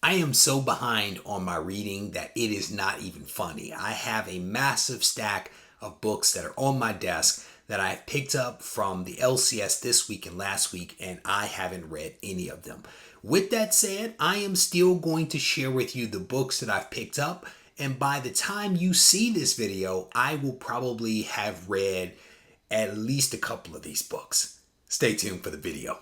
I am so behind on my reading that it is not even funny. I have a massive stack of books that are on my desk that I have picked up from the LCS this week and last week, and I haven't read any of them. With that said, I am still going to share with you the books that I've picked up, and by the time you see this video, I will probably have read at least a couple of these books. Stay tuned for the video.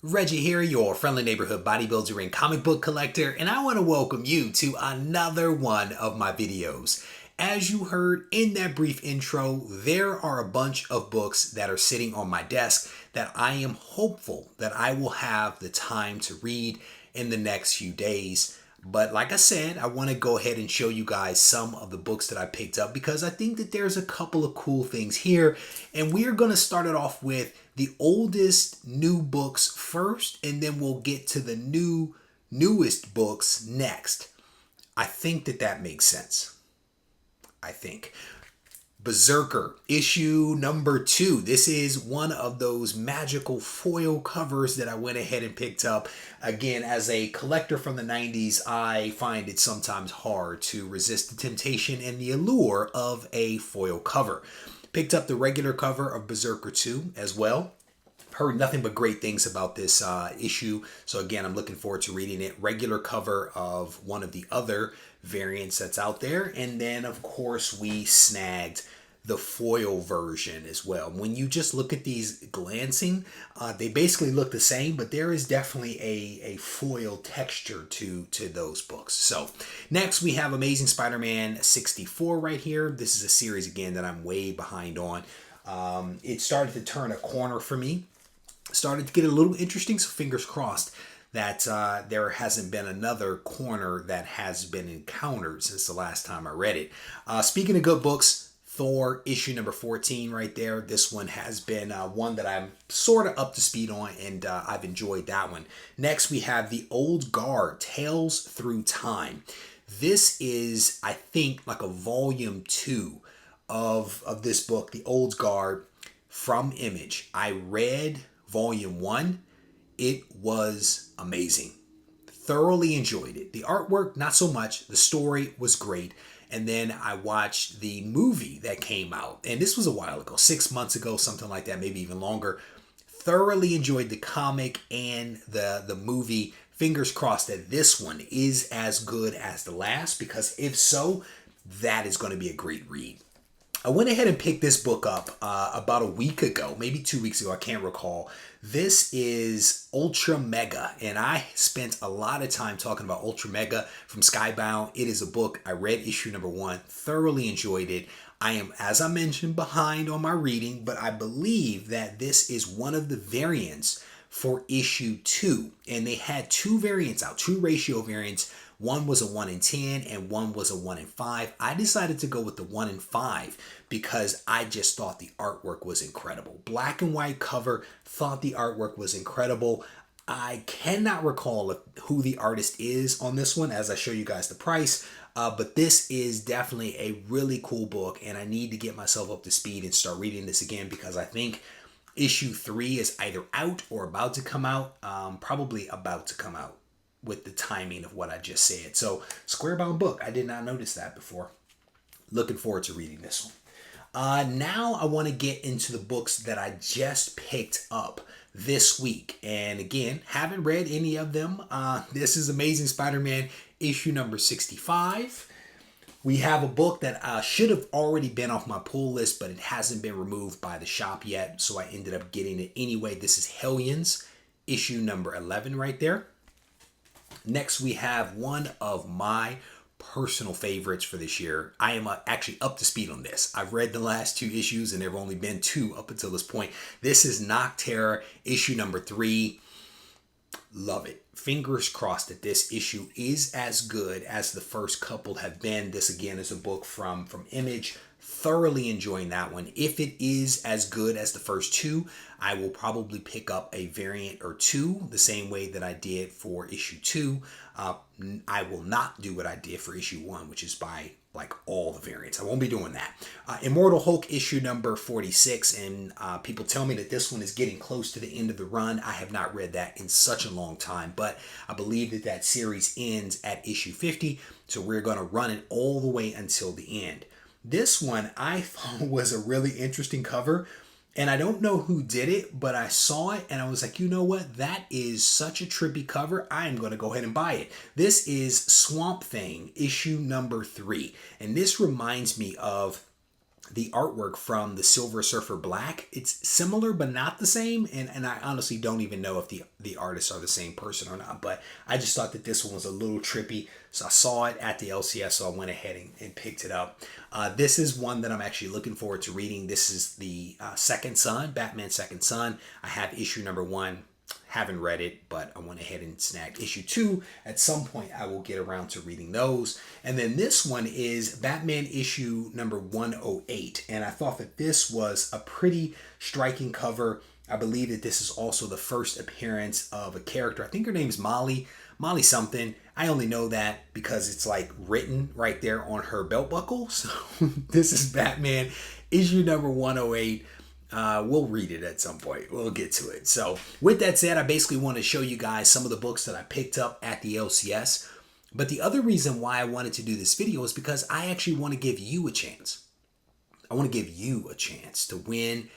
Reggie here, your friendly neighborhood bodybuilder and comic book collector, and I want to welcome you to another one of my videos. As you heard in that brief intro, there are a bunch of books that are sitting on my desk that I am hopeful that I will have the time to read in the next few days. But like I said, I want to go ahead and show you guys some of the books that I picked up because I think that there's a couple of cool things here. And we're going to start it off with the oldest new books first, and then we'll get to the newest books next. I think that makes sense. I think. Berserker, issue number 2. This is one of those magical foil covers that I went ahead and picked up. Again, as a collector from the 90s, I find it sometimes hard to resist the temptation and the allure of a foil cover. Picked up the regular cover of Berserker 2 as well. Heard nothing but great things about this issue. So again, I'm looking forward to reading it. Regular cover of one of the other variants that's out there. And then, of course, we snagged the foil version as well. When you just look at these glancing, they basically look the same, but there is definitely a foil texture to those books. So next we have Amazing Spider-Man 64 right here. This is a series, again, that I'm way behind on. It started to turn a corner for me. Started to get a little interesting, so fingers crossed that there hasn't been another corner that has been encountered since the last time I read it. Speaking of good books, Thor issue number 14 right there. This one has been one that I'm sort of up to speed on, and I've enjoyed that one. Next, we have The Old Guard, Tales Through Time. This is, I think, like a volume 2 of this book, The Old Guard, from Image. I read volume 1. It was amazing. Thoroughly enjoyed it. The artwork, not so much. The story was great. And then I watched the movie that came out. And this was a while ago, 6 months ago, something like that, maybe even longer. Thoroughly enjoyed the comic and the movie. Fingers crossed that this one is as good as the last, because if so, that is going to be a great read. I went ahead and picked this book up about a week ago, maybe 2 weeks ago, I can't recall. This is Ultra Mega, and I spent a lot of time talking about Ultra Mega from Skybound. It is a book. I read issue number 1, thoroughly enjoyed it. I am, as I mentioned, behind on my reading, but I believe that this is one of the variants for issue 2. And they had 2 variants out, 2 ratio variants. One was a 1 in 10 and one was a 1 in 5. I decided to go with the 1 in 5 because I just thought the artwork was incredible. Black and white cover, thought the artwork was incredible. I cannot recall who the artist is on this one as I show you guys the price, but this is definitely a really cool book, and I need to get myself up to speed and start reading this again because I think issue 3 is either out or about to come out, probably about to come out with the timing of what I just said. So, square-bound book. I did not notice that before. Looking forward to reading this one. Now I want to get into the books that I just picked up this week. And again, haven't read any of them. This is Amazing Spider-Man issue number 65. We have a book that should have already been off my pull list, but it hasn't been removed by the shop yet, so I ended up getting it anyway. This is Hellions, issue number 11 right there. Next, we have one of my personal favorites for this year. I am actually up to speed on this. I've read the last 2 issues, and there have only been 2 up until this point. This is Nocterra, issue number 3. Love it. Fingers crossed that this issue is as good as the first couple have been. This, again, is a book from Image. Thoroughly enjoying that one. If it is as good as the first 2, I will probably pick up a variant or 2 the same way that I did for issue 2. I will not do what I did for issue 1, which is buy like all the variants. I won't be doing that. Immortal Hulk issue number 46, and people tell me that this one is getting close to the end of the run. I have not read that in such a long time, but I believe that that series ends at issue 50, so we're going to run it all the way until the end. This one I thought was a really interesting cover, and I don't know who did it, but I saw it and I was like, you know what? That is such a trippy cover. I am going to go ahead and buy it. This is Swamp Thing, issue number 3. And this reminds me of the artwork from the Silver Surfer Black. It's similar, but not the same. And I honestly don't even know if the artists are the same person or not. But I just thought that this one was a little trippy. So I saw it at the LCS, so I went ahead and picked it up. This is one that I'm actually looking forward to reading. This is the Second Son, Batman Second Son. I have issue number 1. Haven't read it, but I went ahead and snagged issue 2. At some point, I will get around to reading those. And then this one is Batman issue number 108. And I thought that this was a pretty striking cover. I believe that this is also the first appearance of a character. I think her name is Molly something. I only know that because it's like written right there on her belt buckle. So this is Batman issue number 108. We'll read it at some point. We'll get to it. So with that said, I basically want to show you guys some of the books that I picked up at the LCS. But the other reason why I wanted to do this video is because I actually want to give you a chance. I want to give you a chance to win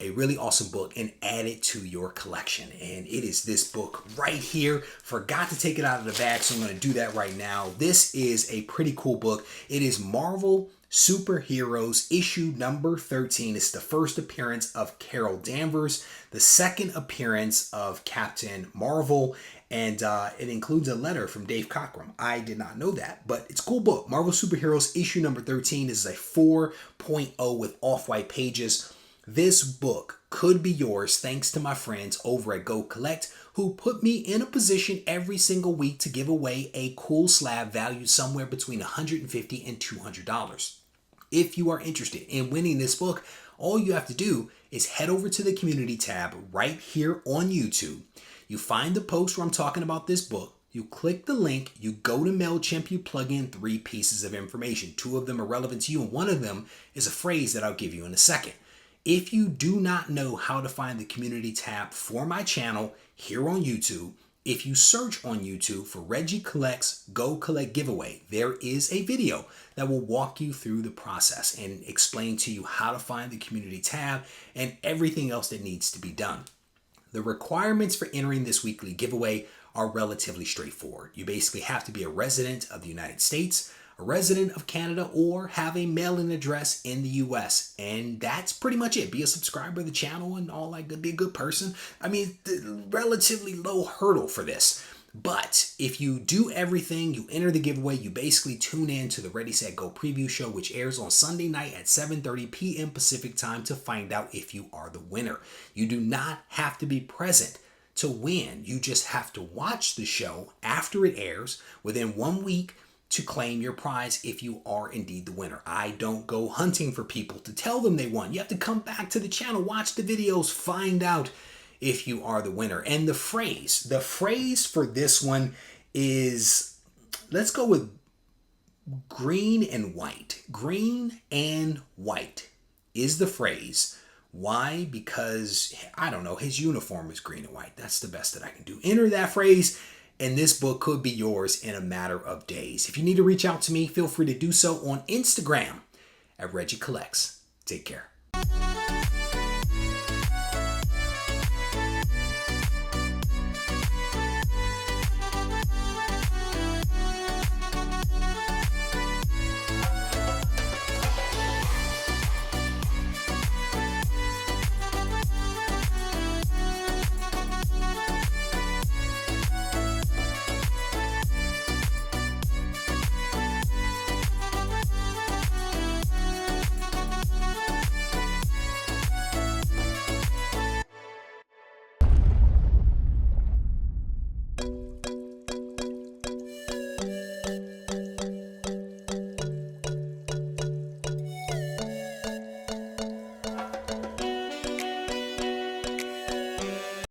a really awesome book and add it to your collection. And it is this book right here. Forgot to take it out of the bag, so I'm going to do that right now. This is a pretty cool book. It is Marvel Superheroes issue number 13. It's the first appearance of Carol Danvers, the second appearance of Captain Marvel, and it includes a letter from Dave Cockrum. I did not know that, but it's a cool book. Marvel Superheroes issue number 13 is a 4.0 with off-white pages. This book could be yours thanks to my friends over at GoCollect, who put me in a position every single week to give away a cool slab valued somewhere between $150 and $200. If you are interested in winning this book, all you have to do is head over to the community tab right here on YouTube. You find the post where I'm talking about this book. You click the link, you go to MailChimp, you plug in 3 pieces of information. 2 of them are relevant to you, and 1 of them is a phrase that I'll give you in a second. If you do not know how to find the community tab for my channel here on YouTube, if you search on YouTube for Regie Collects GoCollect giveaway, there is a video that will walk you through the process and explain to you how to find the community tab and everything else that needs to be done. The requirements for entering this weekly giveaway are relatively straightforward. You basically have to be a resident of the United States, a resident of Canada, or have a mailing address in the US. And that's pretty much it. Be a subscriber of the channel and all that good, be a good person. I mean, relatively low hurdle for this. But if you do everything, you enter the giveaway, you basically tune in to the Ready, Set, Go preview show, which airs on Sunday night at 7:30 p.m. Pacific time to find out if you are the winner. You do not have to be present to win. You just have to watch the show after it airs within 1 week to claim your prize if you are indeed the winner. I don't go hunting for people to tell them they won. You have to come back to the channel, watch the videos, find out if you are the winner. And the phrase for this one is, let's go with green and white. Green and white is the phrase. Why? Because, I don't know, his uniform is green and white. That's the best that I can do. Enter that phrase, and this book could be yours in a matter of days. If you need to reach out to me, feel free to do so on Instagram at Regie Collects. Take care.